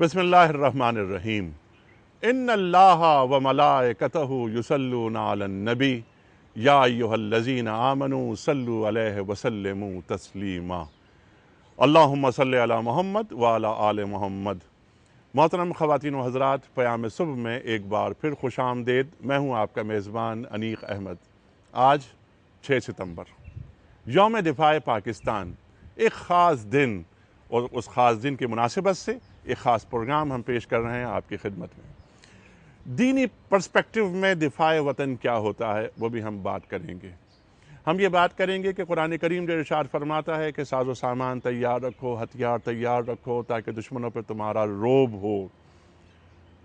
بسم اللہ الرحمن الرحیم ان اللہ و ملائکتہ یصلون علی النبی یا ایہا الذین آمنوا صلوا علیہ وسلموا تسلیما اللہم صلی علی محمد وعلی آل محمد۔ محترم خواتین و حضرات، پیام صبح میں ایک بار پھر خوش آمدید۔ میں ہوں آپ کا میزبان انیق احمد۔ آج 6 ستمبر یوم دفاع پاکستان، ایک خاص دن، اور اس خاص دن کی مناسبت سے ایک خاص پروگرام ہم پیش کر رہے ہیں آپ کی خدمت میں۔ دینی پرسپیکٹو میں دفاع وطن کیا ہوتا ہے وہ بھی ہم بات کریں گے۔ ہم یہ بات کریں گے کہ قرآن کریم جو ارشاد فرماتا ہے کہ ساز و سامان تیار رکھو، ہتھیار تیار رکھو تاکہ دشمنوں پہ تمہارا رعب ہو۔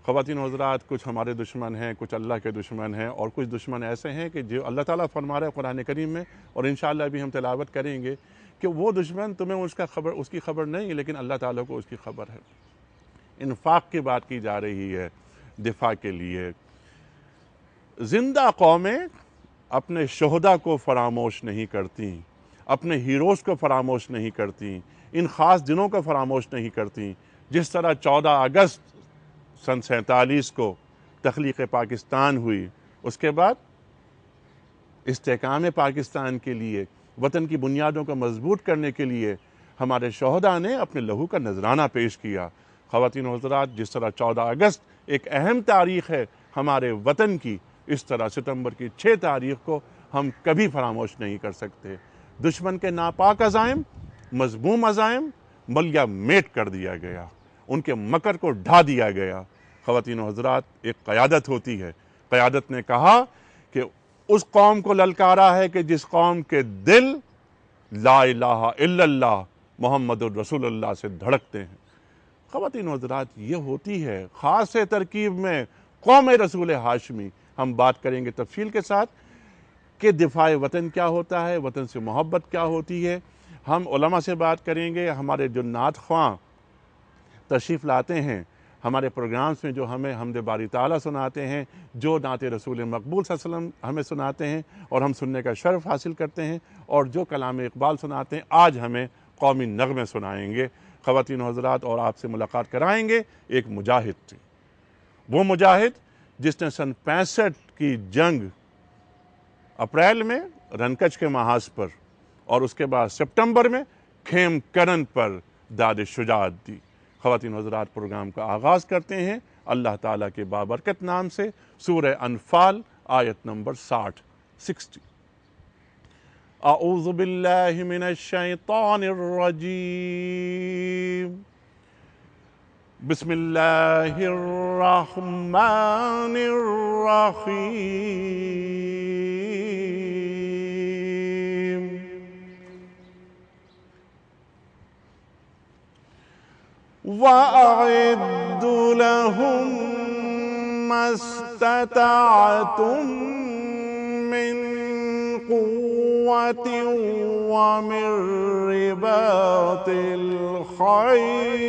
خواتین و حضرات، کچھ ہمارے دشمن ہیں، کچھ اللہ کے دشمن ہیں، اور کچھ دشمن ایسے ہیں کہ جو اللہ تعالیٰ فرما رہا ہے قرآن کریم میں، اور انشاءاللہ بھی ہم تلاوت کریں گے کہ وہ دشمن تمہیں اس کی خبر نہیں ہے، لیکن اللہ تعالیٰ کو اس کی خبر ہے۔ انفاق کی بات کی جا رہی ہے دفاع کے لیے۔ زندہ قومیں اپنے شہداء کو فراموش نہیں کرتی، اپنے ہیروز کو فراموش نہیں کرتی، ان خاص دنوں کو فراموش نہیں کرتی۔ جس طرح 14 اگست سن 47 کو تخلیق پاکستان ہوئی، اس کے بعد استحکام پاکستان کے لیے، وطن کی بنیادوں کو مضبوط کرنے کے لیے ہمارے شہداء نے اپنے لہو کا نذرانہ پیش کیا۔ خواتین و حضرات، جس طرح 14 اگست ایک اہم تاریخ ہے ہمارے وطن کی، اس طرح ستمبر کی 6 تاریخ کو ہم کبھی فراموش نہیں کر سکتے۔ دشمن کے ناپاک عزائم، مذموم عزائم ملیہ میٹ کر دیا گیا، ان کے مکر کو ڈھا دیا گیا۔ خواتین و حضرات، ایک قیادت ہوتی ہے۔ قیادت نے کہا کہ اس قوم کو للکارا ہے کہ جس قوم کے دل لا الہ الا اللہ محمد الرسول اللہ سے دھڑکتے ہیں۔ خواتین و حضرات، یہ ہوتی ہے خاص ترکیب میں قوم رسول ہاشمی۔ ہم بات کریں گے تفصیل کے ساتھ کہ دفاع وطن کیا ہوتا ہے، وطن سے محبت کیا ہوتی ہے۔ ہم علماء سے بات کریں گے، ہمارے جو نعت خواں تشریف لاتے ہیں ہمارے پروگرامز میں، جو ہمیں حمد باری تعالیٰ سناتے ہیں، جو نعت رسول مقبول صلی اللہ علیہ وسلم ہمیں سناتے ہیں اور ہم سننے کا شرف حاصل کرتے ہیں، اور جو کلام اقبال سناتے ہیں، آج ہمیں قومی نغمے سنائیں گے خواتین و حضرات، اور آپ سے ملاقات کرائیں گے ایک مجاہد سے۔ وہ مجاہد جس نے سن 65 کی جنگ اپریل میں رنکچ کے محاذ پر، اور اس کے بعد سپٹمبر میں کھیم کرن پر داد شجاعت دی۔ خواتین و حضرات، پروگرام کا آغاز کرتے ہیں اللہ تعالیٰ کے بابرکت نام سے۔ سورہ انفال آیت نمبر 60۔ اعوذ باللہ من الشیطان الرجیم، بسم اللہ الرحمن الرحیم۔ وَأَعِدُّوا لَهُم مَّا اسْتَطَعْتُم مِّن قُوَّةٍ وَمِن رِّبَاطِ الْخَيْلِ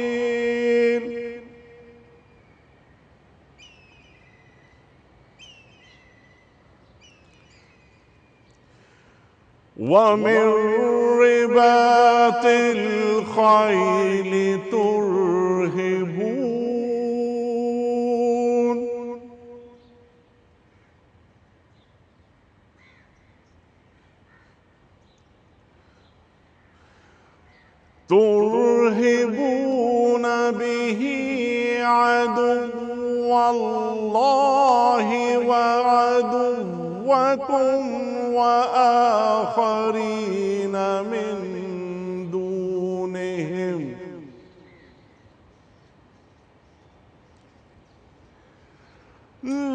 ترهبون به عدو الله وعدوكم وآخرين من دونهم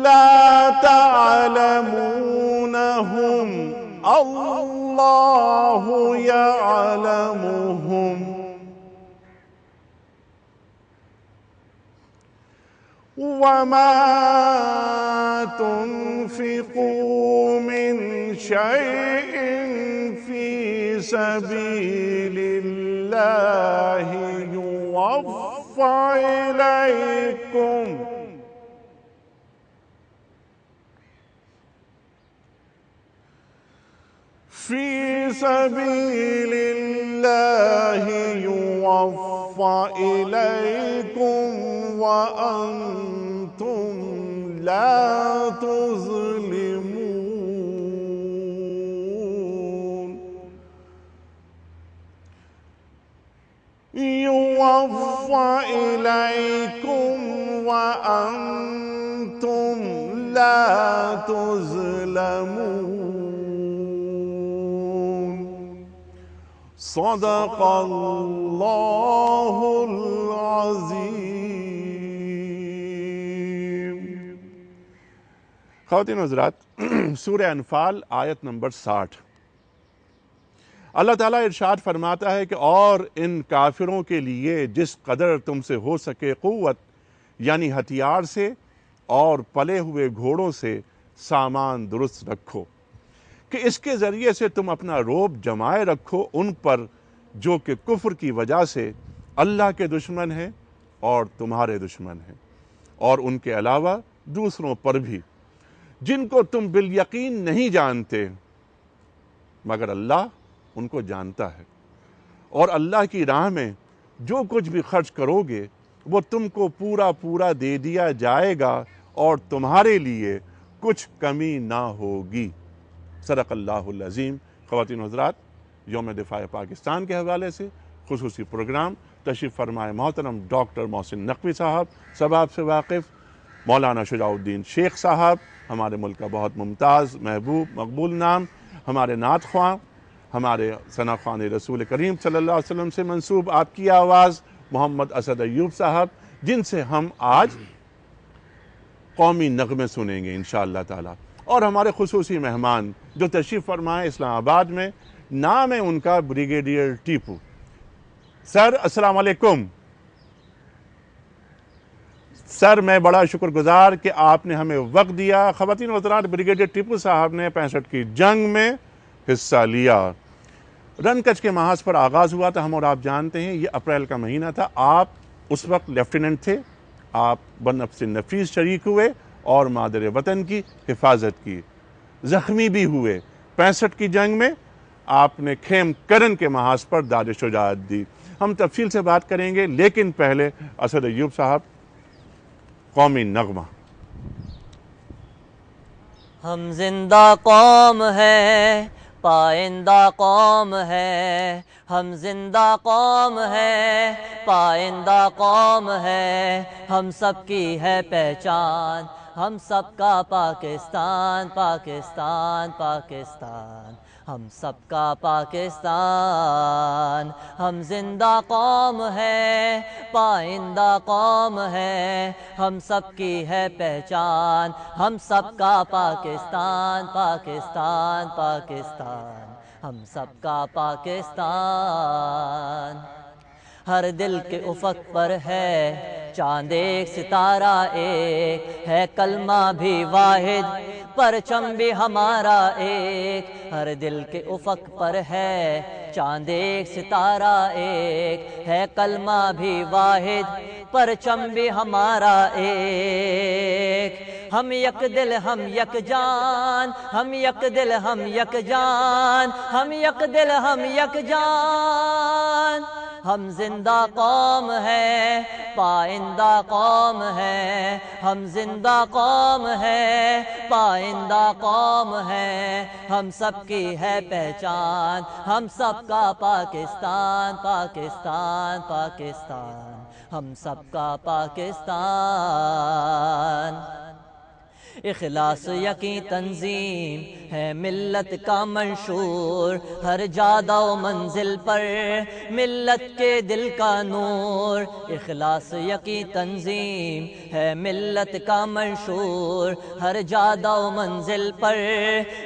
لا تعلمونهم اللہ یعلمهم وما تنفقوا من شيء في سبيل الله يوفى إليكم في سبيل الله يوفى إليكم وأنتم لا تظلمون يوفى إليكم وأنتم لا تظلمون صدق اللہ العظیم۔ خواتین و حضرات، سورہ انفال آیت نمبر 60، اللہ تعالیٰ ارشاد فرماتا ہے کہ اور ان کافروں کے لیے جس قدر تم سے ہو سکے قوت یعنی ہتھیار سے اور پلے ہوئے گھوڑوں سے سامان درست رکھو کہ اس کے ذریعے سے تم اپنا رعب جمائے رکھو ان پر جو کہ کفر کی وجہ سے اللہ کے دشمن ہیں اور تمہارے دشمن ہیں، اور ان کے علاوہ دوسروں پر بھی جن کو تم بالیقین نہیں جانتے مگر اللہ ان کو جانتا ہے، اور اللہ کی راہ میں جو کچھ بھی خرچ کرو گے وہ تم کو پورا پورا دے دیا جائے گا اور تمہارے لیے کچھ کمی نہ ہوگی۔ صدق اللہ العظیم۔ خواتین و حضرات، یوم دفاع پاکستان کے حوالے سے خصوصی پروگرام تشریف فرمائے محترم ڈاکٹر محسن نقوی صاحب، سب آپ سے واقف مولانا شجاع الدین شیخ صاحب، ہمارے ملک کا بہت ممتاز محبوب مقبول نام، ہمارے نعت خواں، ہمارے ثنا خوان رسول کریم صلی اللہ علیہ وسلم سے منسوب آپ کی آواز محمد اسد ایوب صاحب، جن سے ہم آج قومی نغمے سنیں گے انشاءاللہ تعالی، اور ہمارے خصوصی مہمان جو تشریف فرمائے اسلام آباد میں، نام ہے ان کا بریگیڈیئر ٹیپو۔ سر السلام علیکم۔ سر میں بڑا شکر گزار کہ آپ نے ہمیں وقت دیا۔ خواتین و حضرات، بریگیڈیئر ٹیپو صاحب نے 65 کی جنگ میں حصہ لیا۔ رن کچ کے محاذ پر آغاز ہوا تھا، ہم اور آپ جانتے ہیں یہ اپریل کا مہینہ تھا۔ آپ اس وقت لیفٹیننٹ تھے، آپ بنفس نفیس شریک ہوئے اور مادر وطن کی حفاظت کی، زخمی بھی ہوئے۔ 65 کی جنگ میں آپ نے خیم کرن کے محاذ پر داد شجاعت دی۔ ہم تفصیل سے بات کریں گے، لیکن پہلے اسد ایوب صاحب قومی نغمہ۔ ہم زندہ قوم ہے، پائندہ قوم ہے، ہم زندہ قوم ہے، پائندہ قوم ہے، ہم سب کی ہے پہچان، ہم سب کا پاکستان، پاکستان، پاکستان، ہم سب کا پاکستان۔ ہم زندہ قوم ہے، پائندہ قوم ہے، ہم سب کی ہے پہچان، ہم سب کا پاکستان، پاکستان، پاکستان، ہم سب کا پاکستان۔ ہر دل کے افق پر ہے چاند ایک، ستارہ ایک ہے، کلمہ بھی واحد، پرچم بھی ہمارا ایک۔ ہر دل کے افق پر ہے چاند ایک، ستارہ ایک ہے، کلمہ بھی واحد، پرچم بھی ہمارا ایک۔ ہم یک دل، ہم یک جان، ہم یک دل، ہم یک جان، ہم یک دل، ہم یک جان۔ ہم زندہ قوم ہے، پائندہ قوم ہے، ہم زندہ قوم ہے، پائندہ قوم ہے، ہم سب کی ہے پہچان، ہم سب کا پاکستان، پاکستان، پاکستان، ہم سب کا پاکستان۔ اخلاص یقین تنظیم ہے ملت کا منشور، ہر جادہ و منزل پر ملت کے دل کا نور۔ اخلاص یقین تنظیم ہے ملت کا منشور، ہر جادہ و منزل پر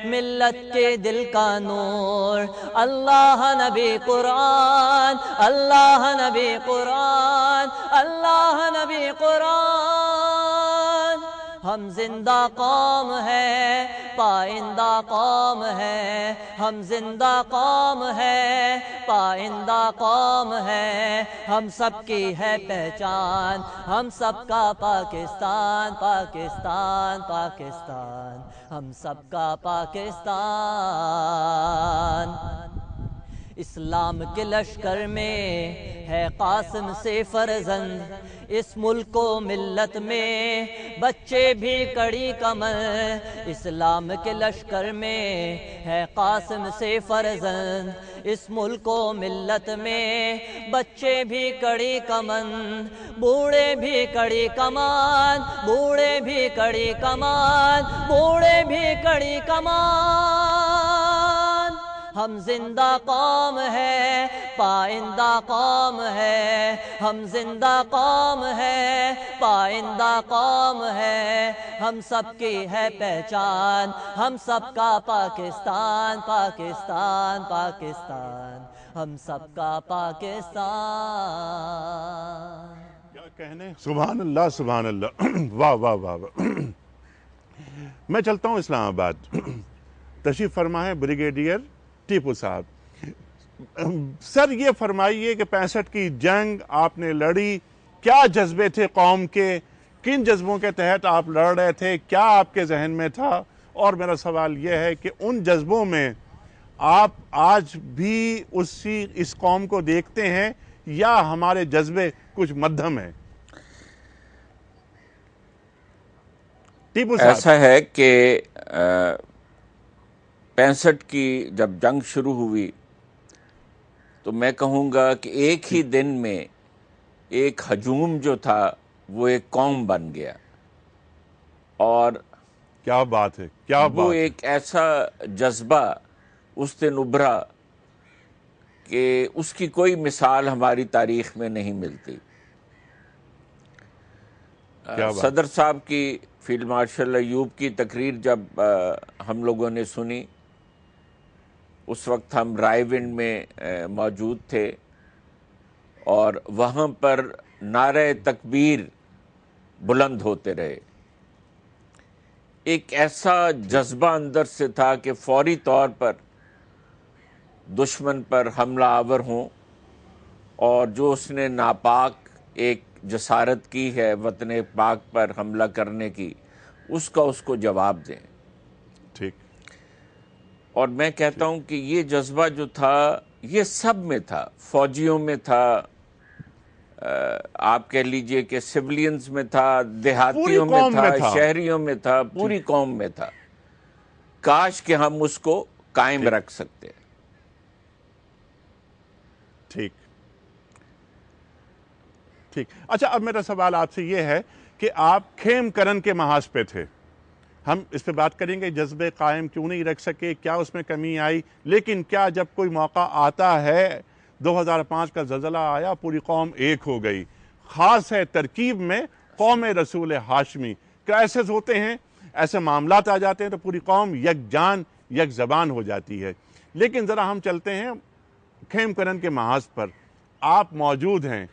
ملت کے دل کا نور۔ اللہ نبی قرآن، اللہ نبی قرآن، اللہ نبی قرآن۔ ہم زندہ قوم ہے، پائندہ قوم ہے، ہم زندہ قوم ہے، پائندہ قوم ہے، ہم سب کی ہے پہچان، ہم سب کا پاکستان، پاکستان، پاکستان، ہم سب کا پاکستان۔ اسلام کے لشکر میں ہے قاسم سے فرزند، اس ملک و ملت میں بچے بھی کڑی کمر، اسلام کے لشکر میں ہے قاسم سے فرزند، اس ملک و ملت میں بچے بھی کڑی کمند، بوڑھے بھی کڑی کمان، بوڑھے بھی کڑی کمان، بوڑھے بھی کڑی کمان، ہم زندہ قوم ہے پائندہ قوم ہے، ہم زندہ قوم ہے پائندہ قوم ہے، ہم سب کی ہے پہچان، ہم سب کا پاکستان، پاکستان پاکستان، ہم سب کا پاکستان۔ کیا کہنے، سبحان اللہ سبحان اللہ، واہ واہ واہ واہ۔ میں چلتا ہوں اسلام آباد، تشریف فرما ہے بریگیڈیئر ٹیپو صاحب۔ سر یہ فرمائیے کہ 65 کی جنگ آپ نے لڑی، کیا جذبے تھے قوم کے، کن جذبوں کے تحت آپ لڑ رہے تھے، کیا آپ کے ذہن میں تھا؟ اور میرا سوال یہ ہے کہ ان جذبوں میں آپ آج بھی اس قوم کو دیکھتے ہیں یا ہمارے جذبے کچھ مدھم ہیں؟ ٹیپو صاحب، ایسا ہے کہ 65 کی جب جنگ شروع ہوئی تو میں کہوں گا کہ ایک ہی دن میں ایک ہجوم جو تھا وہ ایک قوم بن گیا، اور کیا بات ہے، کیا وہ بات ہے۔ ایک ایسا جذبہ اس دن ابھرا کہ اس کی کوئی مثال ہماری تاریخ میں نہیں ملتی۔ کیا بات، صدر صاحب کی، فیلڈ مارشل ایوب کی تقریر جب ہم لوگوں نے سنی، اس وقت ہم رائے ونڈ میں موجود تھے، اور وہاں پر نعرہ تکبیر بلند ہوتے رہے۔ ایک ایسا جذبہ اندر سے تھا کہ فوری طور پر دشمن پر حملہ آور ہوں، اور جو اس نے ناپاک ایک جسارت کی ہے وطن پاک پر حملہ کرنے کی، اس کو جواب دیں۔ ٹھیک، اور میں کہتا ہوں کہ یہ جذبہ جو تھا یہ سب میں تھا، فوجیوں میں تھا، آپ کہہ لیجئے کہ سیولینز میں تھا، دیہاتیوں میں قوم تھا، میں تھا، شہریوں میں تھا، پوری قوم میں تھا۔ کاش کہ ہم اس کو قائم رکھ سکتے۔ ٹھیک ٹھیک۔ اچھا، اب میرا سوال آپ سے یہ ہے کہ آپ کھیم کرن کے محاذ پہ تھے، ہم اس پہ بات کریں گے، جذبے قائم کیوں نہیں رکھ سکے، کیا اس میں کمی آئی، لیکن کیا جب کوئی موقع آتا ہے، 2005 کا زلزلہ آیا، پوری قوم ایک ہو گئی، خاص ہے ترکیب میں قوم رسول ہاشمی، کرائسس ہوتے ہیں، ایسے معاملات آ جاتے ہیں تو پوری قوم یک جان یک زبان ہو جاتی ہے۔ لیکن ذرا ہم چلتے ہیں کھیم کرن کے محاذ پر، آپ موجود ہیں،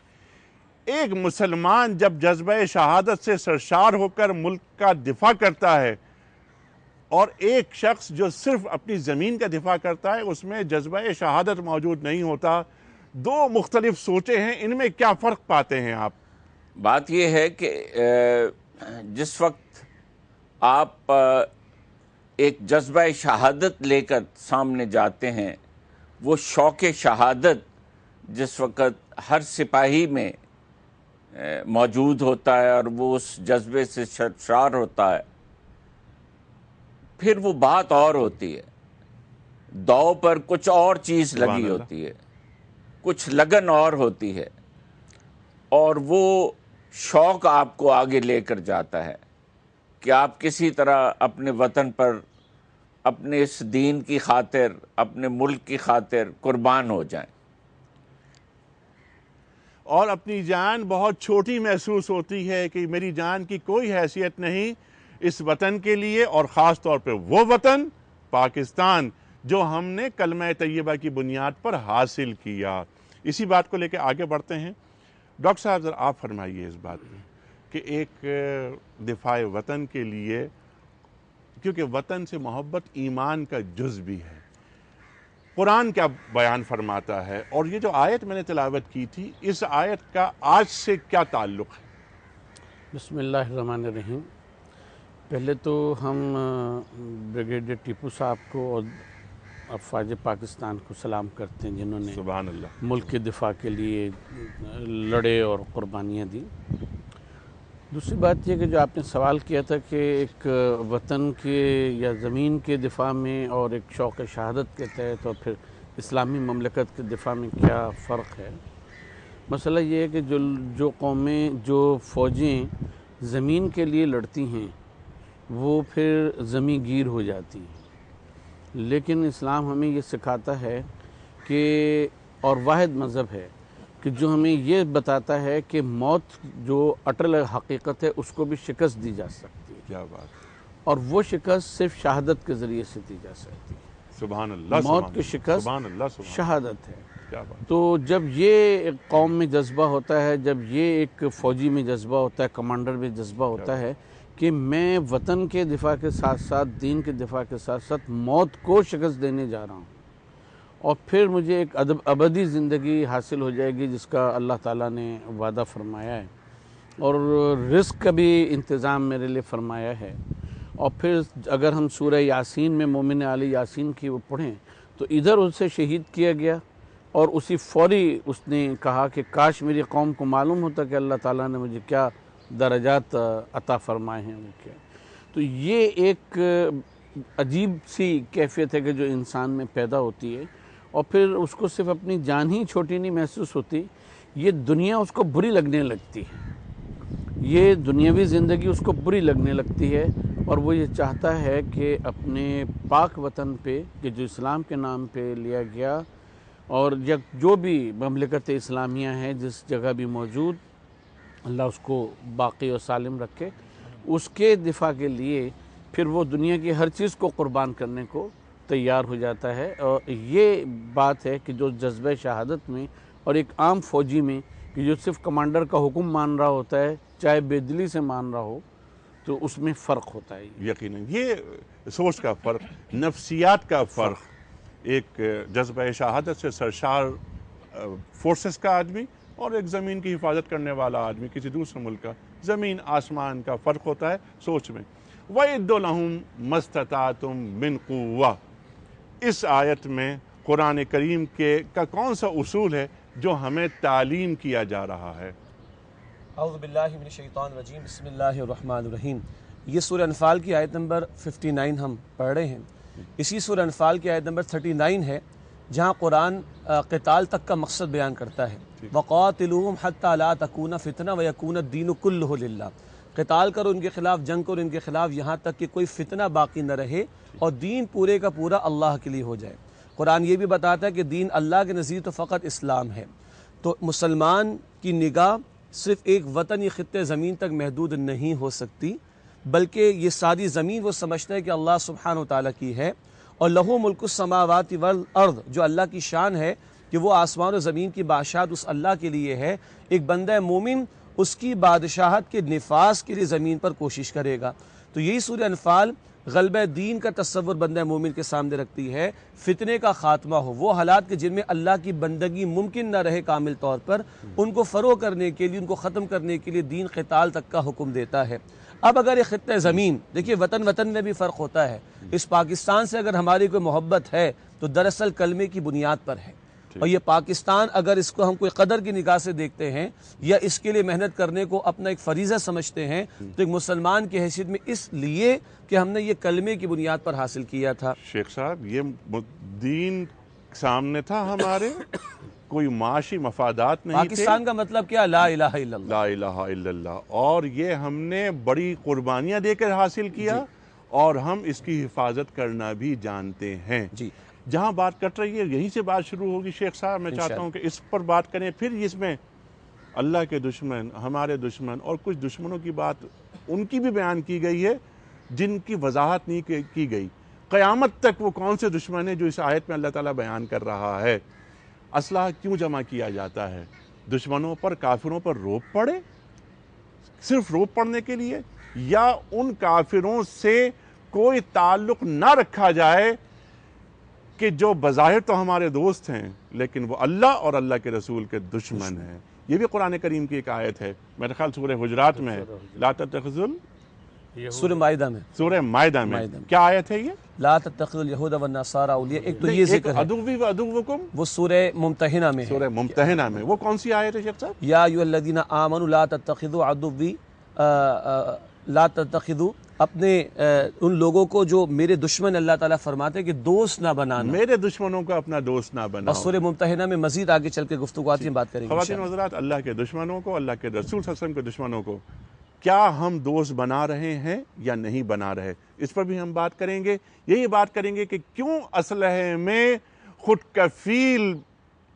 ایک مسلمان جب جذبہ شہادت سے سرشار ہو کر ملک کا دفاع کرتا ہے، اور ایک شخص جو صرف اپنی زمین کا دفاع کرتا ہے اس میں جذبہ شہادت موجود نہیں ہوتا، دو مختلف سوچیں ہیں، ان میں کیا فرق پاتے ہیں آپ؟ بات یہ ہے کہ جس وقت آپ ایک جذبہ شہادت لے کر سامنے جاتے ہیں، وہ شوق شہادت جس وقت ہر سپاہی میں موجود ہوتا ہے اور وہ اس جذبے سے سرشار ہوتا ہے، پھر وہ بات اور ہوتی ہے، داؤ پر کچھ اور چیز لگی ہوتی ہے، کچھ لگن اور ہوتی ہے، اور وہ شوق آپ کو آگے لے کر جاتا ہے کہ آپ کسی طرح اپنے وطن پر، اپنے اس دین کی خاطر، اپنے ملک کی خاطر قربان ہو جائیں۔ اور اپنی جان بہت چھوٹی محسوس ہوتی ہے کہ میری جان کی کوئی حیثیت نہیں اس وطن کے لیے، اور خاص طور پہ وہ وطن پاکستان جو ہم نے کلمہ طیبہ کی بنیاد پر حاصل کیا۔ اسی بات کو لے کے آگے بڑھتے ہیں۔ ڈاکٹر صاحب ذرا آپ فرمائیے اس بات میں کہ ایک دفاع وطن کے لیے، کیونکہ وطن سے محبت ایمان کا جز بھی ہے، قرآن کیا بیان فرماتا ہے، اور یہ جو آیت میں نے تلاوت کی تھی، اس آیت کا آج سے کیا تعلق ہے؟ بسم اللہ الرحمن الرحیم۔ پہلے تو ہم بریگیڈیئر ٹیپو صاحب کو اور افواج پاکستان کو سلام کرتے ہیں جنہوں نے سبحان اللہ ملک کے دفاع کے لیے لڑے اور قربانیاں دی۔ دوسری بات یہ کہ جو آپ نے سوال کیا تھا کہ ایک وطن کے یا زمین کے دفاع میں اور ایک شوق شہادت کے تحت اور پھر اسلامی مملکت کے دفاع میں کیا فرق ہے، مسئلہ یہ ہے کہ جو قومیں جو فوجیں زمین کے لیے لڑتی ہیں وہ پھر زمیں گیر ہو جاتی ہیں، لیکن اسلام ہمیں یہ سکھاتا ہے کہ اور واحد مذہب ہے کہ جو ہمیں یہ بتاتا ہے کہ موت جو اٹل حقیقت ہے اس کو بھی شکست دی جا سکتی ہے، کیا بات ہے، اور وہ شکست صرف شہادت کے ذریعے سے دی جا سکتی ہے۔ سبحان اللہ، موت کی شکست سبحان اللہ، سبحان شہادت ہے۔ کیا بات، تو جب یہ ایک قوم میں جذبہ ہوتا ہے، جب یہ ایک فوجی میں جذبہ ہوتا ہے، کمانڈر میں جذبہ ہوتا ہے کہ میں وطن کے دفاع کے ساتھ ساتھ دین کے دفاع کے ساتھ ساتھ موت کو شکست دینے جا رہا ہوں، اور پھر مجھے ایک ابدی زندگی حاصل ہو جائے گی جس کا اللہ تعالیٰ نے وعدہ فرمایا ہے، اور رزق کا بھی انتظام میرے لیے فرمایا ہے۔ اور پھر اگر ہم سورہ یاسین میں مومن علی یاسین کی وہ پڑھیں تو ادھر اسے شہید کیا گیا، اور اسی فوری اس نے کہا کہ کاش میری قوم کو معلوم ہوتا کہ اللہ تعالیٰ نے مجھے کیا درجات عطا فرمائے ہیں وہ کیا۔ تو یہ ایک عجیب سی کیفیت ہے کہ جو انسان میں پیدا ہوتی ہے، اور پھر اس کو صرف اپنی جان ہی چھوٹی نہیں محسوس ہوتی، یہ دنیا اس کو بری لگنے لگتی ہے، یہ دنیاوی زندگی اس کو بری لگنے لگتی ہے، اور وہ یہ چاہتا ہے کہ اپنے پاک وطن پہ کہ جو اسلام کے نام پہ لیا گیا، اور جو بھی مملکت اسلامیہ ہے جس جگہ بھی موجود، اللہ اس کو باقی و سالم رکھے، اس کے دفاع کے لیے پھر وہ دنیا کی ہر چیز کو قربان کرنے کو تیار ہو جاتا ہے۔ اور یہ بات ہے کہ جو جذبہ شہادت میں اور ایک عام فوجی میں کہ جو صرف کمانڈر کا حکم مان رہا ہوتا ہے چاہے بے دلی سے مان رہا ہو، تو اس میں فرق ہوتا ہے۔ یقیناً یہ سوچ کا فرق، نفسیات کا فرق، ایک جذبہ شہادت سے سرشار فورسز کا آدمی اور ایک زمین کی حفاظت کرنے والا آدمی کسی دوسرے ملک کا، زمین آسمان کا فرق ہوتا ہے سوچ میں۔ وَإِدُّ لَهُمْ مَا اسْتَطَعْتُم مِّن قُوَّةٍ، اس آیت میں قرآن کریم کا کون سا اصول ہے جو ہمیں تعلیم کیا جا رہا ہے؟ اعوذ باللہ من الشیطان الرجیم، بسم اللہ الرحمن الرحیم۔ یہ سورہ انفال کی آیت نمبر 59 ہم پڑھ رہے ہیں۔ اسی سورہ انفال کی آیت نمبر 39 ہے جہاں قرآن قتال تک کا مقصد بیان کرتا ہے، وَقَاتِلُوهُمْ حَتَّى لَا تَكُونَ فِتْنَةٌ وَيَكُونَ الدِّينُ كُلُّهُ لِلَّهِ، قتال کرو ان کے خلاف، جنگ کرو ان کے خلاف، یہاں تک کہ کوئی فتنہ باقی نہ رہے اور دین پورے کا پورا اللہ کے لیے ہو جائے۔ قرآن یہ بھی بتاتا ہے کہ دین اللہ کے نزدیک تو فقط اسلام ہے۔ تو مسلمان کی نگاہ صرف ایک وطنی خطے زمین تک محدود نہیں ہو سکتی، بلکہ یہ ساری زمین وہ سمجھتا ہے کہ اللہ سبحانہ وتعالیٰ کی ہے، اور لہو ملک السماوات والارض، جو اللہ کی شان ہے کہ وہ آسمان و زمین کی بادشاہت اس اللہ کے لیے ہے۔ ایک بندہ مومن اس کی بادشاہت کے نفاذ کے لیے زمین پر کوشش کرے گا۔ تو یہی سورہ انفال غلبہ دین کا تصور بندہ مومن کے سامنے رکھتی ہے، فتنے کا خاتمہ ہو، وہ حالات کہ جن میں اللہ کی بندگی ممکن نہ رہے کامل طور پر، ان کو فروغ کرنے کے لیے، ان کو ختم کرنے کے لیے دین قتال تک کا حکم دیتا ہے۔ اب اگر یہ خطہ زمین، دیکھیے وطن میں بھی فرق ہوتا ہے، اس پاکستان سے اگر ہماری کوئی محبت ہے تو دراصل کلمے کی بنیاد پر ہے، اور یہ پاکستان اگر اس کو ہم کوئی قدر کی نگاہ سے دیکھتے ہیں یا اس کے لیے محنت کرنے کو اپنا ایک فریضہ سمجھتے ہیں تو ایک مسلمان کی حیثیت میں اس لیے کہ ہم نے یہ کلمے کی بنیاد پر حاصل کیا تھا۔ شیخ صاحب، یہ دین سامنے تھا ہمارے، کوئی معاشی مفادات نہیں تھے۔ پاکستان کا مطلب کیا؟ لا الہ الا اللہ، لا الہ الا اللہ، اور یہ ہم نے بڑی قربانیاں دے کر حاصل کیا، اور ہم اس کی حفاظت کرنا بھی جانتے ہیں۔ جی، جہاں بات کٹ رہی ہے یہیں سے بات شروع ہوگی شیخ صاحب، میں چاہتا ہوں کہ اس پر بات کریں، پھر اس میں اللہ کے دشمن، ہمارے دشمن اور کچھ دشمنوں کی بات ان کی بھی بیان کی گئی ہے جن کی وضاحت نہیں کی گئی۔ قیامت تک وہ کون سے دشمن ہیں جو اس آیت میں اللہ تعالیٰ بیان کر رہا ہے؟ اسلحہ کیوں جمع کیا جاتا ہے؟ دشمنوں پر، کافروں پر روب پڑے، صرف روب پڑنے کے لیے، یا ان کافروں سے کوئی تعلق نہ رکھا جائے کہ جو بظاہر تو ہمارے دوست ہیں لیکن وہ اللہ اور اللہ کے رسول کے دشمن ہیں؟ یہ بھی قرآن کریم کی ایک آیت ہے، میرے خیال سورہ حجرات میں ہے، لا تتخذوا سورہ مائدہ میں، سورہ مائدہ میں کیا آیت ہے یہ؟ لا تتخذوا اليہود والنصارى اولیاء. ایک تو یہ ذکر ہے، عدوی و عدوکم، وہ سورہ ممتحنہ میں ہے. سورہ ممتحنہ میں وہ کون سی آیت ہے شیخ صاحب؟ یا ایھا الذین آمنوا لا تتخذوا عدوی، لا تتخذوا، اپنے ان لوگوں کو جو میرے دشمن، اللہ تعالیٰ فرماتے ہیں کہ دوست نہ بنانا. میرے دشمنوں کو اپنا دوست نہ اور بناؤ. سورہ ممتحنہ میں مزید آگے چل کے گفتگو آتی ہے، بات کریں گے. خواتین و حضرات، اللہ کے دشمنوں کو، اللہ کے رسول صلی اللہ علیہ وسلم کے دشمنوں کو کیا ہم دوست بنا رہے ہیں یا نہیں بنا رہے، اس پر بھی ہم بات کریں گے. یہی بات کریں گے کہ کیوں اسلحے میں خود کفیل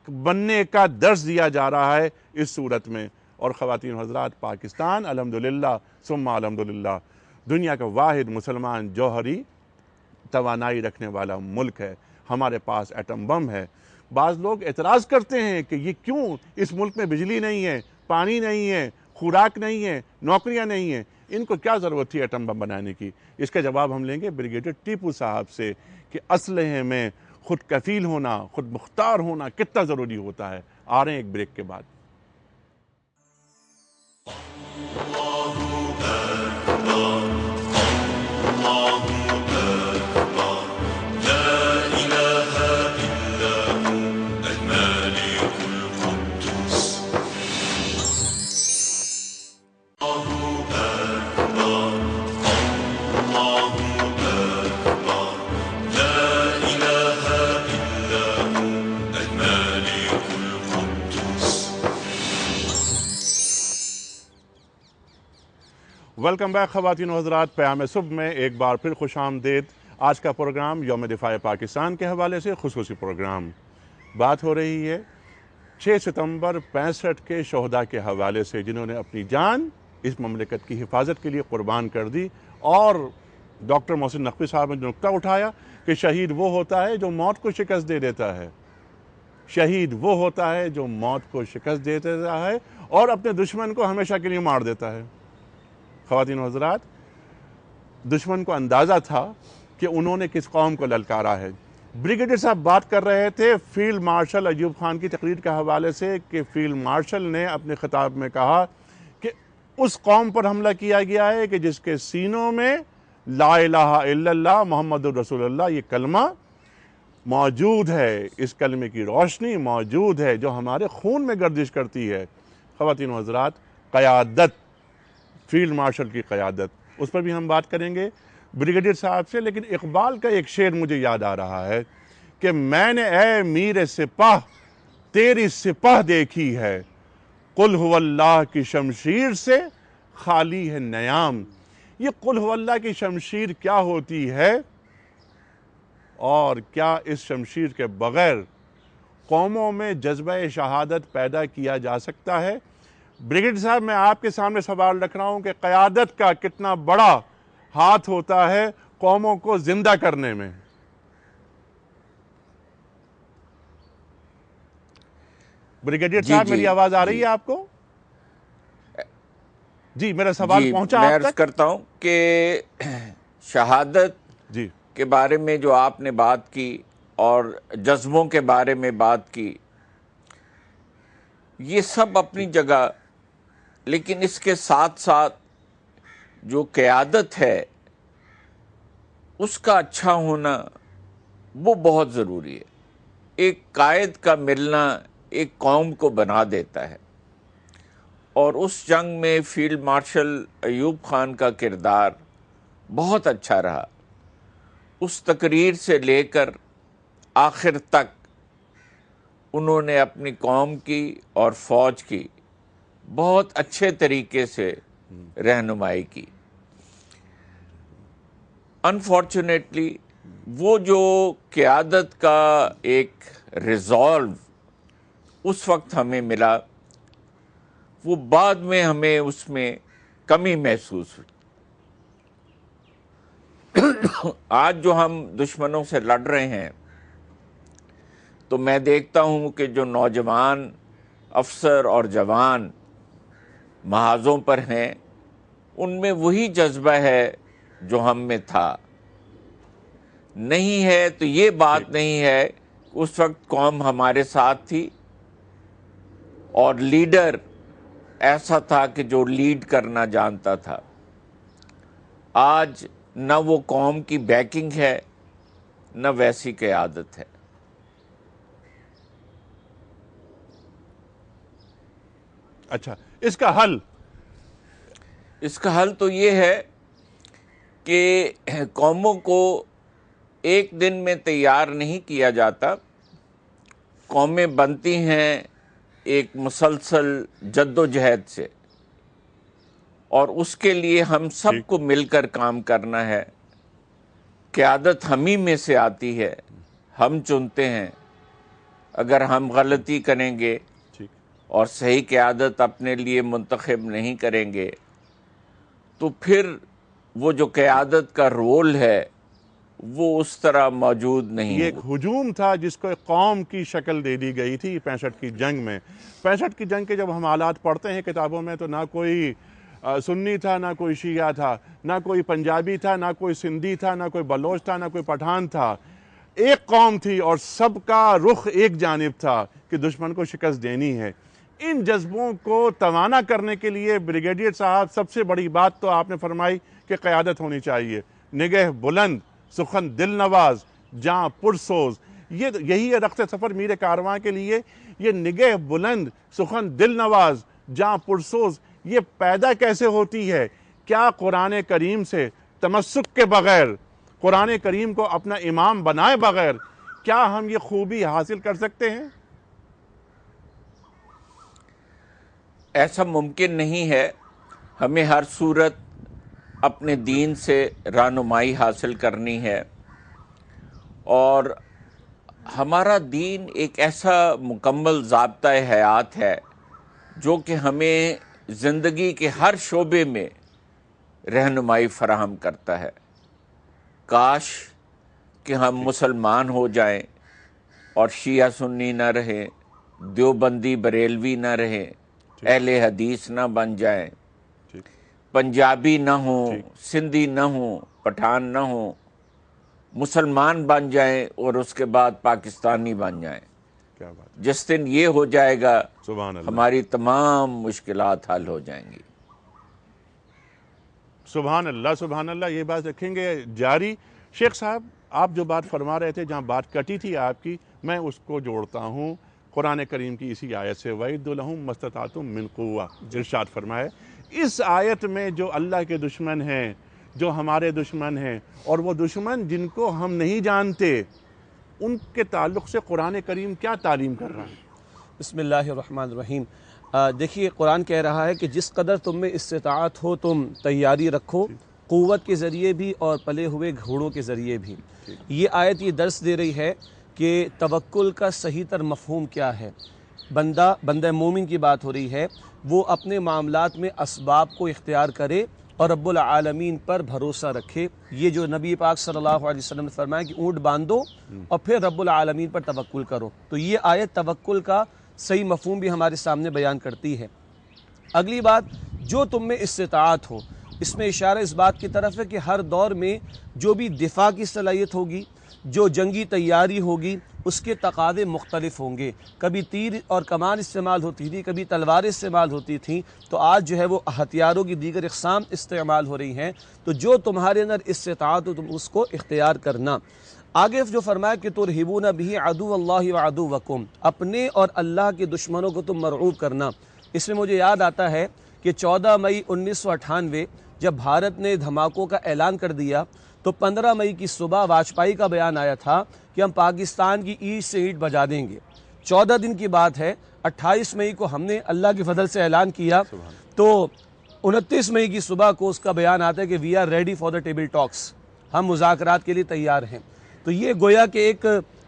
بننے کا درس دیا جا رہا ہے اس صورت میں. اور خواتین و حضرات، پاکستان الحمدللہ ثم الحمدللہ دنیا کا واحد مسلمان جوہری توانائی رکھنے والا ملک ہے. ہمارے پاس ایٹم بم ہے. بعض لوگ اعتراض کرتے ہیں کہ یہ کیوں اس ملک میں بجلی نہیں ہے، پانی نہیں ہے، خوراک نہیں ہے، نوکریاں نہیں ہیں، ان کو کیا ضرورت تھی ایٹم بم بنانے کی؟ اس کا جواب ہم لیں گے بریگیڈیئر ٹیپو صاحب سے کہ اسلحے میں خود کفیل ہونا، خود مختار ہونا کتنا ضروری ہوتا ہے. آ رہے ہیں ایک بریک کے بعد. ویلکم بیک خواتین و حضرات، پیام صبح میں ایک بار پھر خوش آمدید. آج کا پروگرام یوم دفاع پاکستان کے حوالے سے خصوصی پروگرام. بات ہو رہی ہے 6 ستمبر 65 کے شہداء کے حوالے سے، جنہوں نے اپنی جان اس مملکت کی حفاظت کے لیے قربان کر دی. اور ڈاکٹر محسن نقوی صاحب نے نقطہ اٹھایا کہ شہید وہ ہوتا ہے جو موت کو شکست دے دیتا ہے. شہید وہ ہوتا ہے جو موت کو شکست دے دیتا ہے اور اپنے دشمن کو ہمیشہ کے لیے مار دیتا ہے. خواتین و حضرات، دشمن کو اندازہ تھا کہ انہوں نے کس قوم کو للکارا ہے. بریگیڈیئر صاحب بات کر رہے تھے فیلڈ مارشل ایوب خان کی تقریر کے حوالے سے کہ فیلڈ مارشل نے اپنے خطاب میں کہا کہ اس قوم پر حملہ کیا گیا ہے کہ جس کے سینوں میں لا الہ الا اللہ محمد رسول اللہ یہ کلمہ موجود ہے. اس کلمے کی روشنی موجود ہے جو ہمارے خون میں گردش کرتی ہے. خواتین و حضرات، قیادت، فیلڈ مارشل کی قیادت، اس پر بھی ہم بات کریں گے بریگیڈیئر صاحب سے. لیکن اقبال کا ایک شعر مجھے یاد آ رہا ہے کہ میں نے اے میر سپاہ تیری سپاہ دیکھی ہے، قل هو اللہ کی شمشیر سے خالی ہے نیام. یہ قل هو اللہ کی شمشیر کیا ہوتی ہے اور کیا اس شمشیر کے بغیر قوموں میں جذبہ شہادت پیدا کیا جا سکتا ہے؟ بریگیڈیئر صاحب، میں آپ کے سامنے سوال رکھ رہا ہوں کہ قیادت کا کتنا بڑا ہاتھ ہوتا ہے قوموں کو زندہ کرنے میں؟ بریگیڈیئر صاحب، میری آواز آ رہی ہے آپ کو؟ جی، میرا سوال پہنچا میں آپ عرض تک؟ کرتا ہوں کہ شہادت جی کے بارے میں جو آپ نے بات کی اور جذبوں کے بارے میں بات کی، یہ سب اپنی جگہ، لیکن اس کے ساتھ ساتھ جو قیادت ہے اس کا اچھا ہونا وہ بہت ضروری ہے. ایک قائد کا ملنا ایک قوم کو بنا دیتا ہے، اور اس جنگ میں فیلڈ مارشل ایوب خان کا کردار بہت اچھا رہا. اس تقریر سے لے کر آخر تک انہوں نے اپنی قوم کی اور فوج کی بہت اچھے طریقے سے رہنمائی کی. انفارچونیٹلی وہ جو قیادت کا ایک ریزالو اس وقت ہمیں ملا، وہ بعد میں ہمیں اس میں کمی محسوس ہوئی. آج جو ہم دشمنوں سے لڑ رہے ہیں تو میں دیکھتا ہوں کہ جو نوجوان افسر اور جوان محاذوں پر ہیں، ان میں وہی جذبہ ہے جو ہم میں تھا. نہیں ہے تو یہ بات نہیں ہے، اس وقت قوم ہمارے ساتھ تھی اور لیڈر ایسا تھا کہ جو لیڈ کرنا جانتا تھا. آج نہ وہ قوم کی بیکنگ ہے نہ ویسی قیادت ہے۔ اچھا، اس کا حل؟ اس کا حل تو یہ ہے کہ قوموں کو ایک دن میں تیار نہیں کیا جاتا، قومیں بنتی ہیں ایک مسلسل جد و جہد سے، اور اس کے لیے ہم سب کو مل کر کام کرنا ہے۔ قیادت ہم ہی میں سے آتی ہے، ہم چنتے ہیں۔ اگر ہم غلطی کریں گے اور صحیح قیادت اپنے لیے منتخب نہیں کریں گے تو پھر وہ جو قیادت کا رول ہے وہ اس طرح موجود نہیں۔ یہ ایک ہجوم تھا جس کو ایک قوم کی شکل دے دی گئی تھی 65 کی جنگ میں۔ 65 کی جنگ کے جب ہم حالات پڑھتے ہیں کتابوں میں تو نہ کوئی سنی تھا، نہ کوئی شیعہ تھا، نہ کوئی پنجابی تھا، نہ کوئی سندھی تھا، نہ کوئی بلوچ تھا، نہ کوئی پٹھان تھا۔ ایک قوم تھی اور سب کا رخ ایک جانب تھا کہ دشمن کو شکست دینی ہے۔ ان جذبوں کو توانا کرنے کے لیے بریگیڈیئر صاحب سب سے بڑی بات تو آپ نے فرمائی کہ قیادت ہونی چاہیے، نگہ بلند، سخن دل نواز، جاں پرسوز۔ یہی ہے رخت سفر میر کارواں کے لیے۔ یہ نگہ بلند، سخن دل نواز، جاں پرسوز یہ پیدا کیسے ہوتی ہے؟ کیا قرآن کریم سے تمسک کے بغیر، قرآن کریم کو اپنا امام بنائے بغیر کیا ہم یہ خوبی حاصل کر سکتے ہیں؟ ایسا ممکن نہیں ہے۔ ہمیں ہر صورت اپنے دین سے رہنمائی حاصل کرنی ہے، اور ہمارا دین ایک ایسا مکمل ضابطۂ حیات ہے جو کہ ہمیں زندگی کے ہر شعبے میں رہنمائی فراہم کرتا ہے۔ کاش کہ ہم مسلمان ہو جائیں اور شیعہ سنی نہ رہیں، دیوبندی بریلوی نہ رہیں، اہل حدیث نہ بن جائیں، پنجابی نہ ہوں، سندھی نہ ہوں، پٹھان نہ ہوں، مسلمان بن جائیں اور اس کے بعد پاکستانی بن جائیں۔ کیا بات ہے! جس دن یہ ہو جائے گا سبحان اللہ، ہماری تمام مشکلات حل ہو جائیں گی۔ سبحان اللہ، سبحان اللہ۔ یہ بات رکھیں گے جاری۔ شیخ صاحب، آپ جو بات فرما رہے تھے، جہاں بات کٹی تھی آپ کی، میں اس کو جوڑتا ہوں قرآن کریم کی اسی آیت سے، وَإِدُّ لَهُم مَا اسْتَطَعْتُم مِّن قُوَّةٍ، ارشاد فرمائے اس آیت میں جو اللہ کے دشمن ہیں، جو ہمارے دشمن ہیں، اور وہ دشمن جن کو ہم نہیں جانتے، ان کے تعلق سے قرآن کریم کیا تعلیم کر رہا ہے؟ بسم اللہ الرحمن الرحیم۔ دیکھیے قرآن کہہ رہا ہے کہ جس قدر تم میں استطاعت ہو تم تیاری رکھو، قوت کے ذریعے بھی اور پلے ہوئے گھوڑوں کے ذریعے بھی۔ یہ آیت یہ درس دے رہی ہے کہ توکل کا صحیح تر مفہوم کیا ہے۔ بندہ مومن کی بات ہو رہی ہے، وہ اپنے معاملات میں اسباب کو اختیار کرے اور رب العالمین پر بھروسہ رکھے۔ یہ جو نبی پاک صلی اللہ علیہ وسلم نے فرمایا کہ اونٹ باندھو اور پھر رب العالمین پر توکل کرو، تو یہ آیت توکل کا صحیح مفہوم بھی ہمارے سامنے بیان کرتی ہے۔ اگلی بات، جو تم میں استطاعت ہو، اس میں اشارہ اس بات کی طرف ہے کہ ہر دور میں جو بھی دفاع کی صلاحیت ہوگی، جو جنگی تیاری ہوگی، اس کے تقاضے مختلف ہوں گے۔ کبھی تیر اور کمان استعمال ہوتی تھی، کبھی تلواریں استعمال ہوتی تھیں، تو آج جو ہے وہ ہتھیاروں کی دیگر اقسام استعمال ہو رہی ہیں۔ تو جو تمہارے اندر استطاعت ہو تم اس کو اختیار کرنا۔ آگے جو فرمایا کہ ترہبون بہ عدو اللہ وعدوکم، اپنے اور اللہ کے دشمنوں کو تم مرعوب کرنا۔ اس میں مجھے یاد آتا ہے کہ 14 مئی 1998 جب بھارت نے دھماکوں کا اعلان کر دیا تو 15 مئی کی صبح واجپئی کا بیان آیا تھا کہ ہم پاکستان کی اینٹ سے اینٹ بجا دیں گے۔ 14 دن کی بات ہے، 28 مئی کو ہم نے اللہ کے فضل سے اعلان کیا، تو 29 مئی کی صبح کو اس کا بیان آتا ہے کہ we are ready for the table talks, ہم مذاکرات کے لیے تیار ہیں۔ تو یہ گویا کہ ایک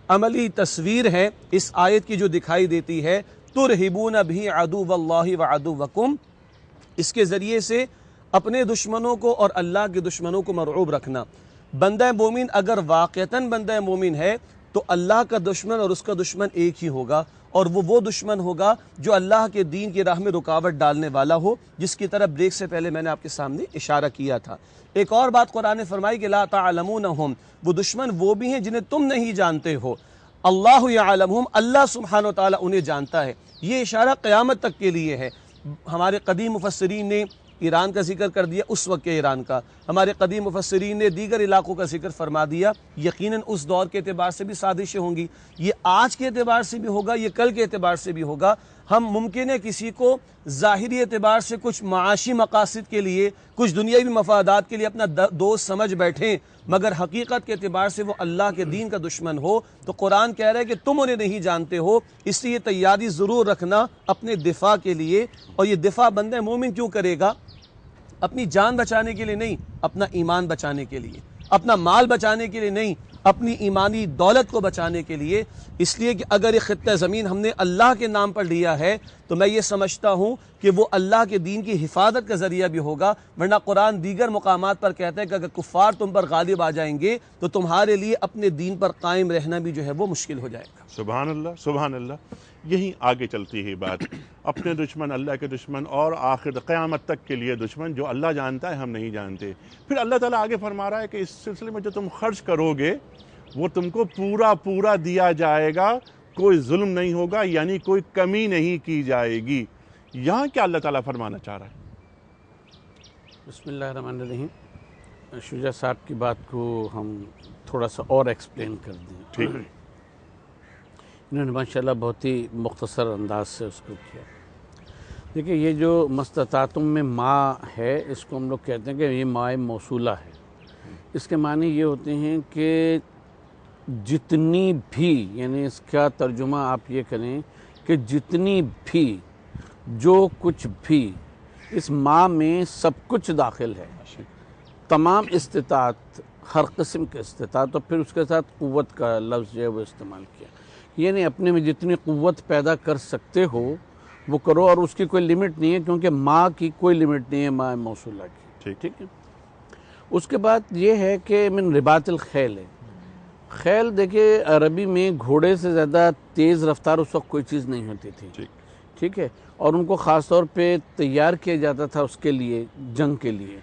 عملی تصویر ہے اس آیت کی جو دکھائی دیتی ہے، ترہبون بہ عدو اللہ وعدوکم، اس کے ذریعے سے اپنے دشمنوں کو اور اللہ کے دشمنوں کو مرعوب رکھنا۔ بندہ مومن اگر واقعتاً بندہ مومن ہے تو اللہ کا دشمن اور اس کا دشمن ایک ہی ہوگا، اور وہ دشمن ہوگا جو اللہ کے دین کی راہ میں رکاوٹ ڈالنے والا ہو، جس کی طرف بریک سے پہلے میں نے آپ کے سامنے اشارہ کیا تھا۔ ایک اور بات قرآن نے فرمائی کہ لا تعلمونہم، وہ دشمن وہ بھی ہیں جنہیں تم نہیں جانتے ہو، اللہ یعلمہم، اللہ سبحانہ وتعالی انہیں جانتا ہے۔ یہ اشارہ قیامت تک کے لیے ہے۔ ہمارے قدیم مفسرین نے ایران کا ذکر کر دیا، اس وقت کے ایران کا، ہمارے قدیم مفسرین نے دیگر علاقوں کا ذکر فرما دیا، یقیناً اس دور کے اعتبار سے بھی سازشیں ہوں گی، یہ آج کے اعتبار سے بھی ہوگا، یہ کل کے اعتبار سے بھی ہوگا۔ ہم ممکن ہے کسی کو ظاہری اعتبار سے کچھ معاشی مقاصد کے لیے، کچھ دنیاوی مفادات کے لیے اپنا دوست سمجھ بیٹھیں، مگر حقیقت کے اعتبار سے وہ اللہ کے دین کا دشمن ہو تو قرآن کہہ رہا ہے کہ تم انہیں نہیں جانتے ہو، اس لیے تیاری ضرور رکھنا اپنے دفاع کے لیے۔ اور یہ دفاع بندہ مومن کیوں کرے گا؟ اپنی جان بچانے کے لیے نہیں، اپنا ایمان بچانے کے لیے، اپنا مال بچانے کے لیے نہیں، اپنی ایمانی دولت کو بچانے کے لیے۔ اس لیے کہ اگر یہ خطہ زمین ہم نے اللہ کے نام پر لیا ہے تو میں یہ سمجھتا ہوں کہ وہ اللہ کے دین کی حفاظت کا ذریعہ بھی ہوگا، ورنہ قرآن دیگر مقامات پر کہتا ہے کہ اگر کفار تم پر غالب آ جائیں گے تو تمہارے لیے اپنے دین پر قائم رہنا بھی جو ہے وہ مشکل ہو جائے گا۔ سبحان اللہ، سبحان اللہ۔ یہی آگے چلتی ہے بات، اپنے دشمن اللہ کے دشمن اور آخر قیامت تک کے لیے دشمن، جو اللہ جانتا ہے ہم نہیں جانتے۔ پھر اللہ تعالیٰ آگے فرما رہا ہے کہ اس سلسلے میں جو تم خرچ کرو گے وہ تم کو پورا پورا دیا جائے گا، کوئی ظلم نہیں ہوگا، یعنی کوئی کمی نہیں کی جائے گی۔ یہاں کیا اللہ تعالیٰ فرمانا چاہ رہا ہے؟ بسم اللہ الرحمن الرحیم۔ شجاع صاحب کی بات کو ہم تھوڑا سا اور ایکسپلین کر دیں۔ ٹھیک، انہوں نے ماشاءاللہ بہت ہی مختصر انداز سے اس کو کیا۔ دیکھیں، یہ جو مستطاعتم میں ما ہے، اس کو ہم لوگ کہتے ہیں کہ یہ ماء موصولہ ہے۔ اس کے معنی یہ ہوتے ہیں کہ جتنی بھی، یعنی اس کا ترجمہ آپ یہ کریں کہ جتنی بھی، جو کچھ بھی، اس ماء میں سب کچھ داخل ہے، تمام استطاعت، ہر قسم کے استطاعت، اور پھر اس کے ساتھ قوت کا لفظ جو ہے وہ استعمال کیا، یعنی اپنے میں جتنی قوت پیدا کر سکتے ہو وہ کرو، اور اس کی کوئی لمٹ نہیں ہے، کیونکہ ماء کی کوئی لمٹ نہیں ہے ماء موصولہ کی۔ ٹھیک ہے۔ اس کے بعد یہ ہے کہ من رباط الخیل ہے۔ خیل دیکھیں، عربی میں گھوڑے سے زیادہ تیز رفتار اس وقت کوئی چیز نہیں ہوتی تھی، ٹھیک ہے، اور ان کو خاص طور پہ تیار کیا جاتا تھا اس کے لیے، جنگ کے لیے۔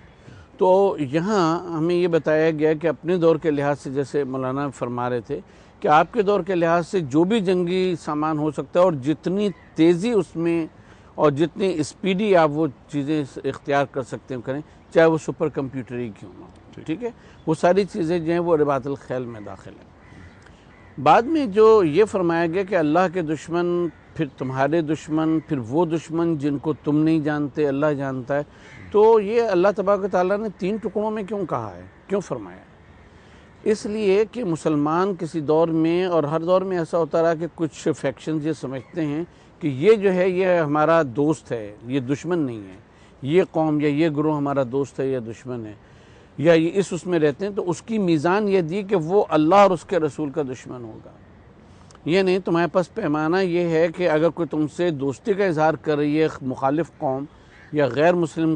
تو یہاں ہمیں یہ بتایا گیا کہ اپنے دور کے لحاظ سے، جیسے مولانا فرما رہے تھے کہ آپ کے دور کے لحاظ سے جو بھی جنگی سامان ہو سکتا ہے، اور جتنی تیزی اس میں اور جتنی اسپیڈی آپ وہ چیزیں اختیار کر سکتے ہیں کریں، چاہے وہ سپر کمپیوٹر ہی کیوں نہ ہو، ٹھیک ہے، وہ ساری چیزیں جو ہیں وہ رباط الخیل میں داخل ہیں۔ بعد میں جو یہ فرمایا گیا کہ اللہ کے دشمن، پھر تمہارے دشمن، پھر وہ دشمن جن کو تم نہیں جانتے اللہ جانتا ہے، تو یہ اللہ تبارک و تعالیٰ نے 3 ٹکڑوں میں کیوں کہا ہے، کیوں فرمایا ہے؟ اس لیے کہ مسلمان کسی دور میں، اور ہر دور میں ایسا ہوتا رہا کہ کچھ فیکشنز یہ سمجھتے ہیں کہ یہ جو ہے یہ ہمارا دوست ہے، یہ دشمن نہیں ہے، یہ قوم یا یہ گروہ ہمارا دوست ہے یا دشمن ہے، یا یہ اس میں رہتے ہیں، تو اس کی میزان یہ دی کہ وہ اللہ اور اس کے رسول کا دشمن ہوگا۔ یہ نہیں، تمہارے پاس پیمانہ یہ ہے کہ اگر کوئی تم سے دوستی کا اظہار کر رہی ہے، مخالف قوم یا غیر مسلم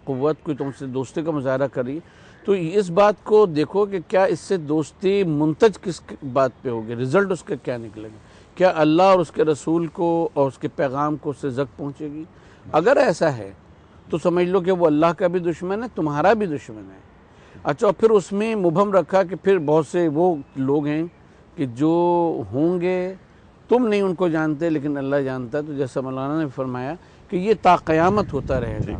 قوت کوئی تم سے دوستی کا مظاہرہ کر رہی ہے، تو اس بات کو دیکھو کہ کیا اس سے دوستی منتج کس بات پہ ہوگی، رزلٹ اس کا کیا نکلے گا، کیا اللہ اور اس کے رسول کو اور اس کے پیغام کو اس سے زک پہنچے گی؟ اگر ایسا ہے تو سمجھ لو کہ وہ اللہ کا بھی دشمن ہے، تمہارا بھی دشمن ہے۔ اچھا، پھر اس میں مبہم رکھا کہ پھر بہت سے وہ لوگ ہیں کہ جو ہوں گے تم نہیں ان کو جانتے لیکن اللہ جانتا ہے، تو جیسا مولانا نے فرمایا کہ یہ تا قیامت ہوتا رہے گا،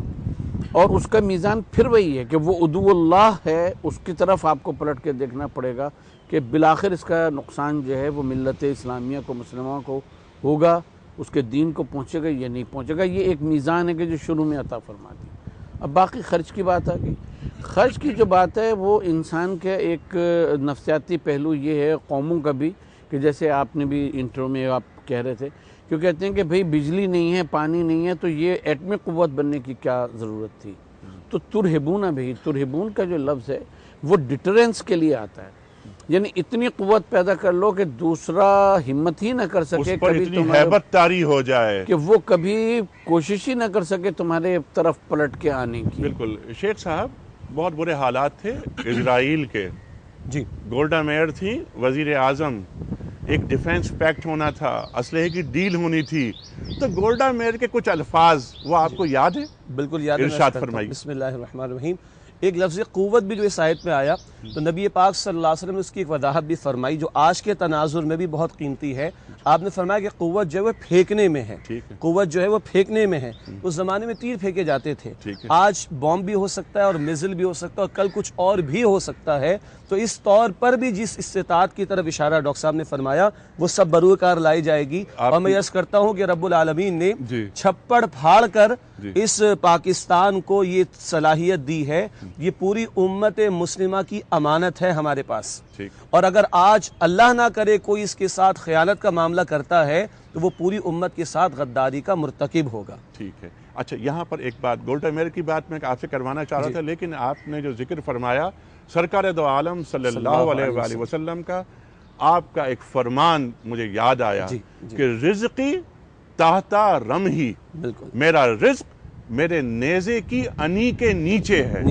اور اس کا میزان پھر وہی ہے کہ وہ عدو اللہ ہے، اس کی طرف آپ کو پلٹ کے دیکھنا پڑے گا کہ بالآخر اس کا نقصان جو ہے وہ ملت اسلامیہ کو، مسلمانوں کو ہوگا، اس کے دین کو پہنچے گا یا نہیں پہنچے گا۔ یہ ایک میزان ہے کہ جو شروع میں عطا فرما دی۔ اب باقی خرچ کی بات آ گئی۔ خرچ کی جو بات ہے وہ انسان کے ایک نفسیاتی پہلو یہ ہے، قوموں کا بھی، کہ جیسے آپ نے بھی انٹرو میں آپ کہہ رہے تھے کہ کہتے ہیں کہ بھئی بجلی نہیں ہے، پانی نہیں ہے، تو یہ ایٹمی قوت بننے کی کیا ضرورت تھی؟ تو ترہبون بھی، ترہبون کا جو لفظ ہے وہ ڈیٹرنس کے لیے آتا ہے، یعنی اتنی قوت پیدا کر لو کہ دوسرا ہمت ہی نہ کر سکے، اس پر اتنی ہیبت طاری ہو جائے کہ وہ کبھی کوشش ہی نہ کر سکے تمہارے طرف پلٹ کے آنے کی۔ بالکل شیخ صاحب، بہت برے حالات تھے اسرائیل کے۔ جی، گولڈا میئر تھی وزیر اعظم، ایک ڈیفنس پیکٹ ہونا تھا، اسلحے کی ڈیل ہونی تھی، تو گولڈا میئر کے کچھ الفاظ وہ آپ کو یاد ہے؟ بالکل یاد ہے، ارشاد فرمائیے۔ بسم اللہ الرحمن الرحیم۔ ایک لفظ قوت بھی جو اس آیت میں آیا تو نبی پاک صلی اللہ علیہ وسلم نے اس کی ایک وضاحت بھی فرمائی جو آج کے تناظر میں بھی بہت قیمتی ہے. آپ نے فرمایا کہ قوت جو ہے وہ پھینکنے میں ہے, قوت جو ہے وہ پھینکنے میں ہے. اس زمانے میں تیر پھینکے جاتے تھے, آج بوم بھی ہو سکتا ہے اور میزل بھی ہو سکتا ہے اور کل کچھ اور بھی ہو سکتا ہے. تو اس طور پر بھی جس استطاعت کی طرف اشارہ ڈاکٹر صاحب نے فرمایا وہ سب بروئے کار لائی جائے گی. اور میں عرض کرتا ہوں کہ رب العالمین نے چھپڑ پھاڑ کر اس پاکستان کو یہ صلاحیت دی ہے. یہ پوری امت مسلمہ کی امانت ہے ہمارے پاس, اور اگر آج اللہ نہ کرے کوئی اس کے ساتھ خیانت کا معاملہ کرتا ہے تو وہ پوری امت کے ساتھ غداری کا مرتکب ہوگا. ٹھیک ہے. اچھا, یہاں پر ایک بات گولڈا میئر کی بات میں آپ سے کروانا چاہ رہا تھا, لیکن آپ نے جو ذکر فرمایا سرکار دو عالم صلی اللہ علیہ وآلہ وسلم کا, آپ کا ایک فرمان مجھے یاد آیا کہ رزقی تحتا رمحی, میرا رزق میرے نیزے کی انی کے نیچے ہے.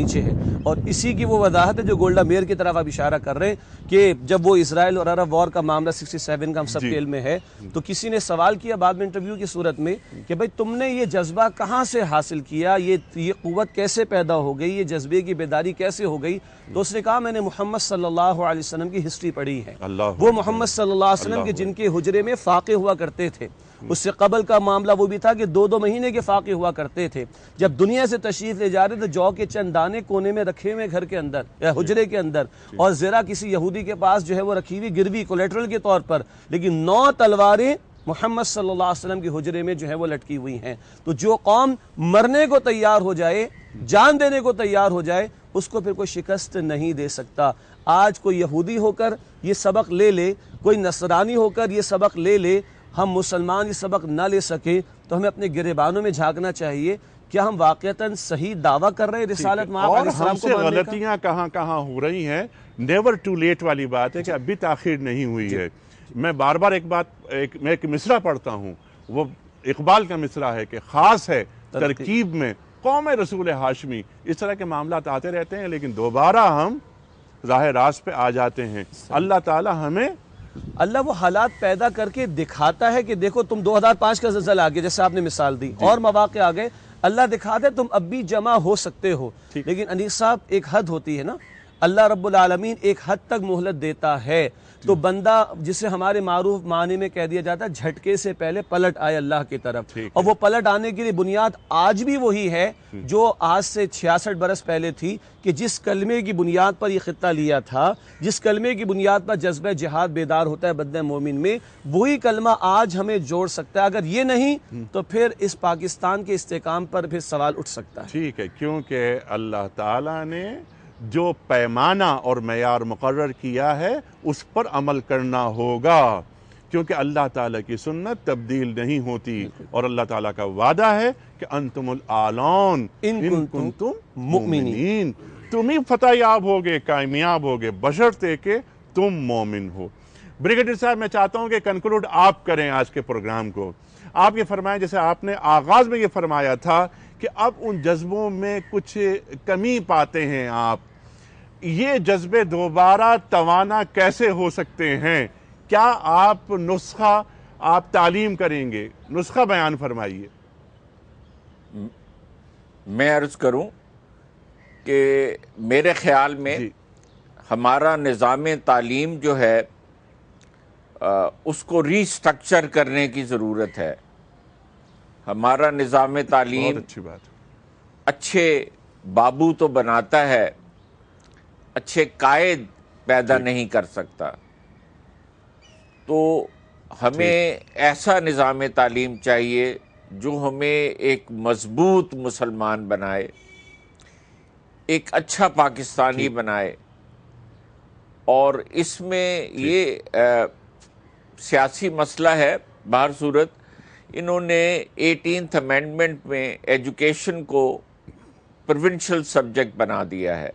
اور اسی کی وہ وضاحت ہے جو گولڈا میئر کی طرف آپ اشارہ کر رہے ہیں کہ جب وہ اسرائیل اور عرب وار کا معاملہ 67 کا ہم سب کے علم میں ہے, تو کسی نے سوال کیا بعد میں انٹرویو کی صورت میں کہ بھئی تم نے یہ جذبہ کہاں سے حاصل کیا, یہ قوت کیسے پیدا ہو گئی, یہ جذبے کی بیداری کیسے ہو گئی؟ تو اس نے کہا میں نے محمد صلی اللہ علیہ وسلم کی ہسٹری پڑھی ہے. وہ محمد صلی اللہ علیہ وسلم کے جن کے حجرے میں فاقے ہوا کرتے تھے, اس سے قبل کا معاملہ وہ بھی تھا کہ 2 مہینے کے فاقے ہوا کرتے تھے. جب دنیا سے تشریف لے جا رہے تھے جو کے چند دانے کونے میں رکھے ہوئے گھر کے اندر یا حجرے کے اندر, اور زرہ کسی یہودی کے پاس جو ہے وہ رکھی ہوئی گروی کولیٹرل کے طور پر, لیکن 9 تلواریں محمد صلی اللہ علیہ وسلم کے حجرے میں جو ہے وہ لٹکی ہوئی ہیں. تو جو قوم مرنے کو تیار ہو جائے, جان دینے کو تیار ہو جائے, اس کو پھر کوئی شکست نہیں دے سکتا. آج کوئی یہودی ہو کر یہ سبق لے لے, کوئی نصرانی ہو کر یہ سبق لے لے, ہم مسلمان یہ سبق نہ لے سکے تو ہمیں اپنے گریبانوں میں جھانکنا چاہیے کیا ہم واقعتاً صحیح دعویٰ کر رہے ہیں رسالت میں اور ہم سے غلطیاں کہاں کہاں ہو رہی ہیں. نیور ٹو لیٹ والی بات ہے کہ ابھی تاخیر نہیں ہوئی ہے. میں بار بار میں ایک مصرع پڑھتا ہوں, وہ اقبال کا مصرع ہے کہ خاص ہے ترکیب میں قوم رسول ہاشمی. اس طرح کے معاملات آتے رہتے ہیں لیکن دوبارہ ہم راہ راست پہ آ جاتے ہیں. اللہ تعالی ہمیں وہ حالات پیدا کر کے دکھاتا ہے کہ دیکھو تم 2005 کا زلزلہ آ گیا جیسے آپ نے مثال دی, اور مواقع آ گئے, اللہ دکھاتا ہے تم اب بھی جمع ہو سکتے ہو. لیکن انیس صاحب ایک حد ہوتی ہے نا, اللہ رب العالمین ایک حد تک مہلت دیتا ہے. تو بندہ جسے ہمارے معروف معنی میں کہہ دیا جاتا ہے جھٹکے سے پہلے پلٹ آئے اللہ کی طرف, اور وہ پلٹ آنے کے لیے بنیاد آج بھی وہی ہے جو آج سے 66 برس پہلے تھی, کہ جس کلمے کی بنیاد پر یہ خطہ لیا تھا, جس کلمے کی بنیاد پر جذبہ جہاد بیدار ہوتا ہے بندہ مومن میں, وہی کلمہ آج ہمیں جوڑ سکتا ہے. اگر یہ نہیں تو پھر اس پاکستان کے استحکام پر پھر سوال اٹھ سکتا ہے. ٹھیک ہے, کیونکہ اللہ تعالیٰ نے جو پیمانہ اور معیار مقرر کیا ہے اس پر عمل کرنا ہوگا, کیونکہ اللہ تعالیٰ کی سنت تبدیل نہیں ہوتی, اور اللہ تعالیٰ کا وعدہ ہے کہ انتم الاعلون ان کنتم مؤمنین, تم ہی فتح یاب ہوگے, کامیاب ہوگے, بشرطے کہ تم مومن ہو. بریگیڈیئر صاحب میں چاہتا ہوں کہ کنکلوڈ آپ کریں آج کے پروگرام کو. آپ یہ فرمائیں جیسے آپ نے آغاز میں یہ فرمایا تھا کہ اب ان جذبوں میں کچھ کمی پاتے ہیں آپ, یہ جذبے دوبارہ توانا کیسے ہو سکتے ہیں؟ کیا آپ نسخہ آپ تعلیم کریں گے, نسخہ بیان فرمائیے. میں عرض کروں کہ میرے خیال میں ہمارا نظام تعلیم جو ہے اس کو ری سٹرکچر کرنے کی ضرورت ہے. ہمارا نظام تعلیم بہت اچھی بات, اچھے بابو تو بناتا ہے, اچھے قائد پیدا نہیں کر سکتا. تو ہمیں ایسا نظام تعلیم چاہیے جو ہمیں ایک مضبوط مسلمان بنائے, ایک اچھا پاکستانی بنائے. اور اس میں یہ سیاسی مسئلہ ہے. بہر صورت انہوں نے 18th امینڈمنٹ میں ایجوکیشن کو پروونشل سبجیکٹ بنا دیا ہے.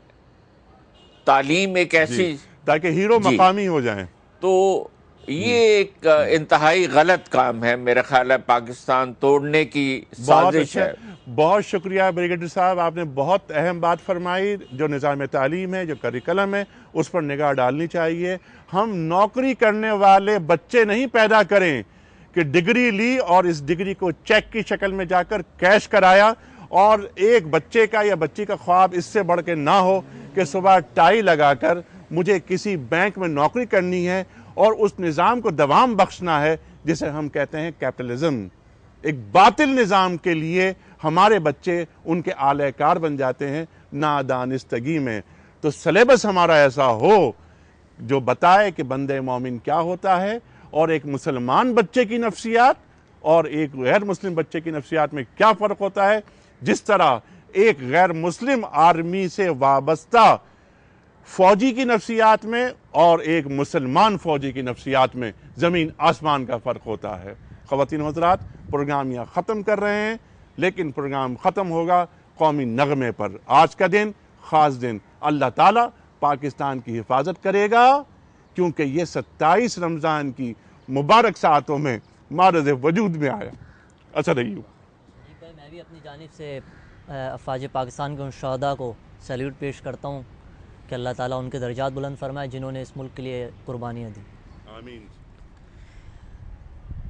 تعلیم ایک ایسی تاکہ ہیرو مقامی ہو جائیں. تو یہ ایک انتہائی غلط کام ہے میرا خیال ہے, پاکستان توڑنے کی سازش ہے. بہت شکریہ بریگیڈیئر صاحب, آپ نے بہت اہم بات فرمائی. جو نظام تعلیم ہے, جو کریکلم ہے, اس پر نگاہ ڈالنی چاہیے. ہم نوکری کرنے والے بچے نہیں پیدا کریں کہ ڈگری لی اور اس ڈگری کو چیک کی شکل میں جا کر کیش کرایا اور ایک بچے کا یا بچی کا خواب اس سے بڑھ کے نہ ہو کہ صبح ٹائی لگا کر مجھے کسی بینک میں نوکری کرنی ہے اور اس نظام کو دوام بخشنا ہے جسے ہم کہتے ہیں کیپٹلزم۔ ایک باطل نظام کے لیے ہمارے بچے ان کے آلہ کار بن جاتے ہیں نادانستگی میں۔ تو سلیبس ہمارا ایسا ہو جو بتائے کہ بندے مومن کیا ہوتا ہے، اور ایک مسلمان بچے کی نفسیات اور ایک غیر مسلم بچے کی نفسیات میں کیا فرق ہوتا ہے، جس طرح ایک غیر مسلم آرمی سے وابستہ فوجی کی نفسیات میں اور ایک مسلمان فوجی کی نفسیات میں زمین آسمان کا فرق ہوتا ہے۔ خواتین و حضرات، پروگرام یہاں ختم کر رہے ہیں، لیکن پروگرام ختم ہوگا قومی نغمے پر۔ آج کا دن خاص دن، اللہ تعالیٰ پاکستان کی حفاظت کرے گا، کیونکہ یہ 27 رمضان کی مبارک ساعتوں میں معرض وجود میں آیا۔ اسد ایوب۔ میں بھی اپنی جانب سے افواج پاکستان کے ان شہداء کو سیلیوٹ پیش کرتا ہوں کہ اللہ تعالیٰ ان کے درجات بلند فرمائے جنہوں نے اس ملک کے لیے قربانیاں دی۔ آمین۔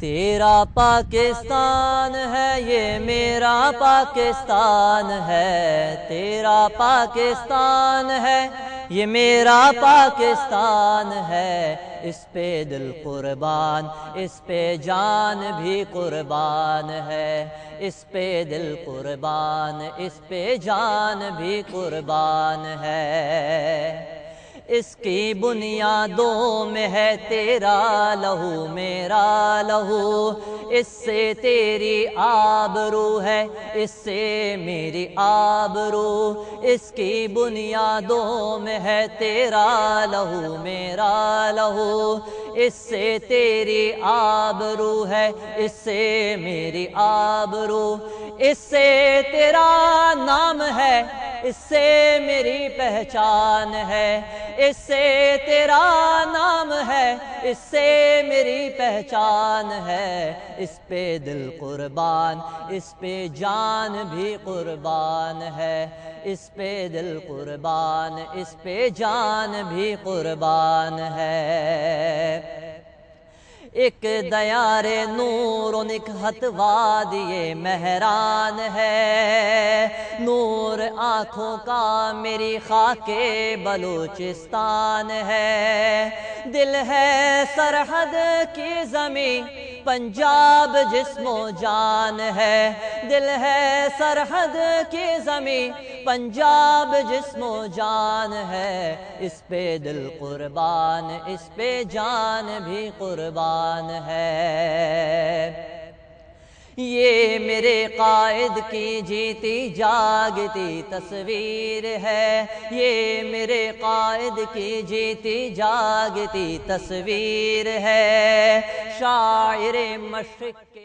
تیرا پاکستان ہے یہ میرا پاکستان ہے، تیرا پاکستان ہے یہ میرا پاکستان ہے، اس پہ دل قربان اس پہ جان بھی قربان ہے، اس پہ دل قربان اس پہ جان بھی قربان ہے۔ اس کی بنیادوں میں ہے تیرا لہو میرا لہو، اس سے تیری آبرو ہے اس سے میری آبرو، اس کی بنیادوں میں ہے تیرا لہو میرا لہو، اس سے تیری آبرو ہے اس سے میری آبرو، اس سے تیرا نام ہے اس سے میری پہچان ہے، اس سے تیرا نام ہے اس سے میری پہچان ہے، اس پہ دل قربان اس پہ جان بھی قربان ہے، اس پہ دل قربان اس پہ جان بھی قربان ہے۔ ایک دیار نور و نکہت وادی مہران ہے، نور آنکھوں کا میری خاک بلوچستان ہے، دل ہے سرحد کی زمین پنجاب جسم و جان ہے، دل ہے سرحد کی زمین پنجاب جسم و جان ہے، اس پہ دل قربان اس پہ جان بھی قربان ہے۔ یہ میرے قائد کی جیتی جاگتی تصویر ہے، یہ میرے قائد کی جیتی جاگتی تصویر ہے، شاعر مشرق کے